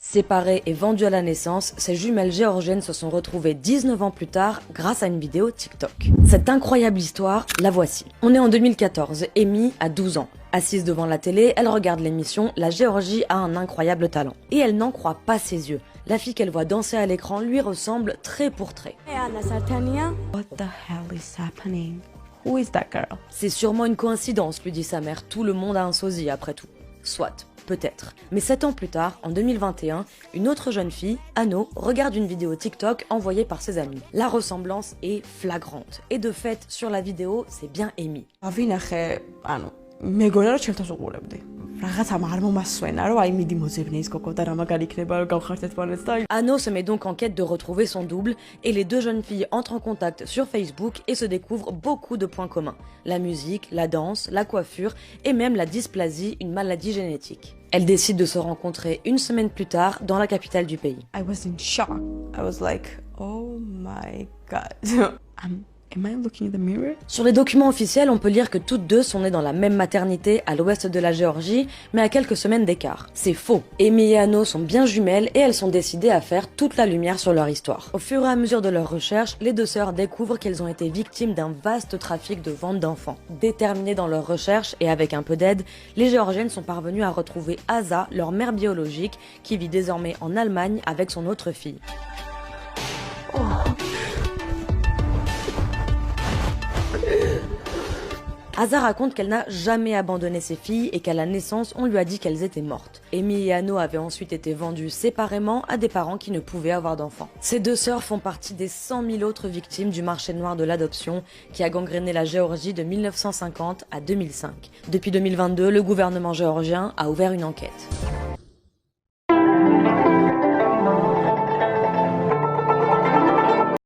Séparées et vendues à la naissance, ces jumelles géorgiennes se sont retrouvées 19 ans plus tard grâce à une vidéo TikTok. Cette incroyable histoire, la voici. On est en 2014, Amy a 12 ans. Assise devant la télé, elle regarde l'émission « La Géorgie a un incroyable talent ». Et elle n'en croit pas ses yeux. La fille qu'elle voit danser à l'écran lui ressemble trait pour trait. What the hell is happening? Who is that girl? C'est sûrement une coïncidence, lui dit sa mère. Tout le monde a un sosie après tout. Soit, peut-être. Mais 7 ans plus tard, en 2021, une autre jeune fille, Anno, regarde une vidéo TikTok envoyée par ses amis. La ressemblance est flagrante. Et de fait, sur la vidéo, c'est bien Amy. მეგონა რომ ჩემთან უყურებდი. Რაღაცა არ მომასვენა რომ აი მიდი მოძებნე ის კოკო და რა მაგარი იქნება რომ გავხარდეთ პანეს და Anno se met donc en quête de retrouver son double et les deux jeunes filles entrent en contact sur Facebook et se découvrent beaucoup de points communs. La musique, la danse, la coiffure et même la dysplasie, une maladie génétique. Elles décident de se rencontrer une semaine plus tard dans la capitale du pays. I was in shock. I was like, oh my god. Am I looking in the mirror? Sur les documents officiels, on peut lire que toutes deux sont nées dans la même maternité à l'ouest de la Géorgie, mais à quelques semaines d'écart. C'est faux. Amy et Anno sont bien jumelles et elles sont décidées à faire toute la lumière sur leur histoire. Au fur et à mesure de leurs recherches, les deux sœurs découvrent qu'elles ont été victimes d'un vaste trafic de vente d'enfants. Déterminées dans leurs recherches et avec un peu d'aide, les Géorgiennes sont parvenues à retrouver Asa, leur mère biologique, qui vit désormais en Allemagne avec son autre fille. Oh. Asa raconte qu'elle n'a jamais abandonné ses filles et qu'à la naissance, on lui a dit qu'elles étaient mortes. Amy et Anno avaient ensuite été vendues séparément à des parents qui ne pouvaient avoir d'enfants. Ces deux sœurs font partie des 100 000 autres victimes du marché noir de l'adoption qui a gangréné la Géorgie de 1950 à 2005. Depuis 2022, le gouvernement géorgien a ouvert une enquête.